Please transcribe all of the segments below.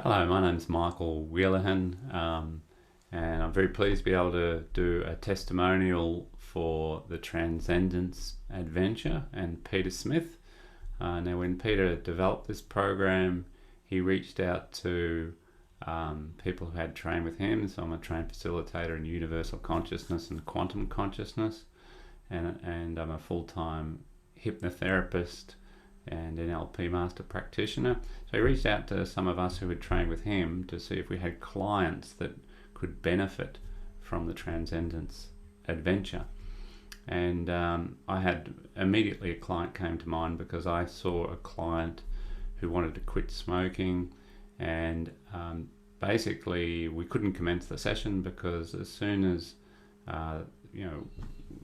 Hello, my name's Michael Wheelahan, and I'm very pleased to be able to do a testimonial for the Transcendence Adventure and Peter Smith. Now, when Peter developed this program, he reached out to people who had trained with him. So I'm a trained facilitator in universal consciousness and quantum consciousness, and I'm a full-time hypnotherapist and NLP master practitioner. So he reached out to some of us who had trained with him to see if we had clients that could benefit from the Transcendence Adventure. And I had immediately a client came to mind because I saw a client who wanted to quit smoking, and basically we couldn't commence the session because as soon as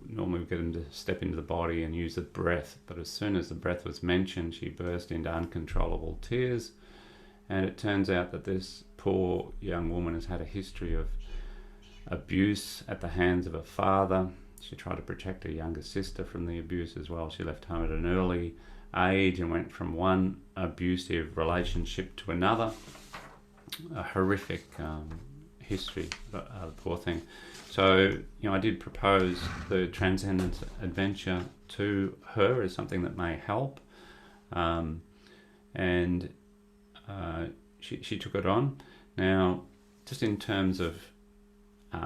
normally we get them to step into the body and use the breath, but as soon as the breath was mentioned, she burst into uncontrollable tears. And it turns out that this poor young woman has had a history of abuse at the hands of her father. She tried to protect her younger sister from the abuse as well. She left home at an early age and went from one abusive relationship to another. A horrific history, the poor thing. So, I did propose the Transcendence Adventure to her as something that may help, and she took it on. Now, just in terms of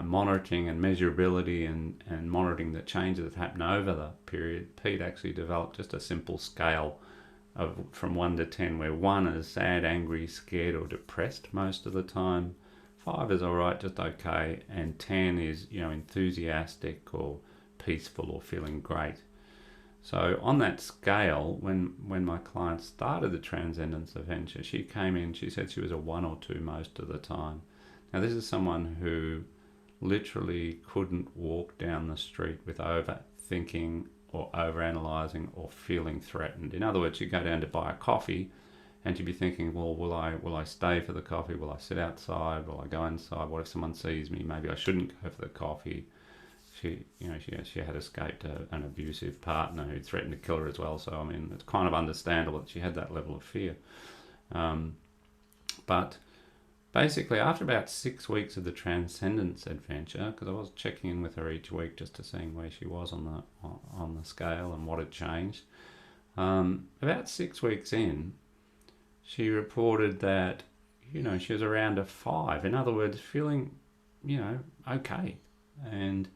monitoring and measurability and monitoring the changes that happen over the period, Pete actually developed just a simple scale of from 1 to 10, where 1 is sad, angry, scared or depressed most of the time, 5 is alright, just okay, and 10 is enthusiastic or peaceful or feeling great. So on that scale, when my client started the Transcendence Adventure, she came in, she said she was a 1 or 2 most of the time. Now this is someone who literally couldn't walk down the street with overthinking or overanalyzing or feeling threatened. In other words, you go down to buy a coffee and you'd be thinking, well, will I stay for the coffee? Will I sit outside? Will I go inside? What if someone sees me? Maybe I shouldn't go for the coffee. She had escaped an abusive partner who threatened to kill her as well. So I mean, it's kind of understandable that she had that level of fear. But basically, after about 6 weeks of the Transcendence Adventure, because I was checking in with her each week just to seeing where she was on the scale and what had changed. About 6 weeks in, she reported that she was around a 5. In other words, feeling okay, and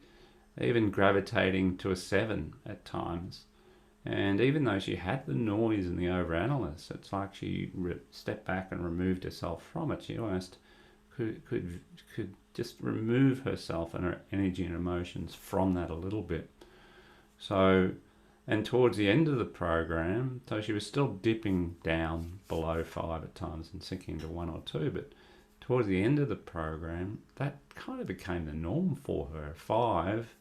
even gravitating to a 7 at times. And even though she had the noise and the overanalysis, it's like she stepped back and removed herself from it. She almost could just remove herself and her energy and emotions from that a little bit. So, and towards the end of the program, so she was still dipping down below 5 at times and sinking to 1 or 2, but towards the end of the program, that kind of became the norm for her, 5,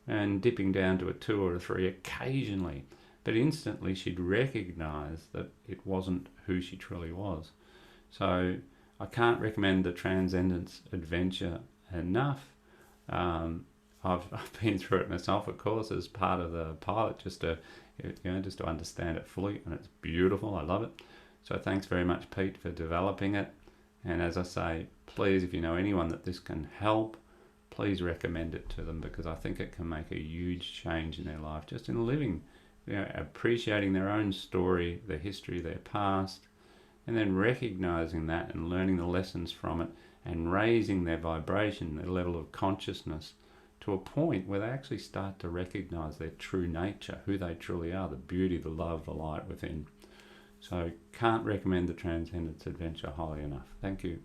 and dipping down to a 2 or a 3 occasionally. But instantly she'd recognise that it wasn't who she truly was. So I can't recommend the Transcendence Adventure enough. I've been through it myself, of course, as part of the pilot, just to understand it fully, and it's beautiful. I love it. So thanks very much, Pete, for developing it. And as I say, please, if you know anyone that this can help, please recommend it to them, because I think it can make a huge change in their life, just in living, appreciating their own story, their history, their past, and then recognizing that and learning the lessons from it and raising their vibration, their level of consciousness, to a point where they actually start to recognize their true nature, who they truly are, the beauty, the love, the light within. So can't recommend the Transcendence Adventure highly enough. Thank you.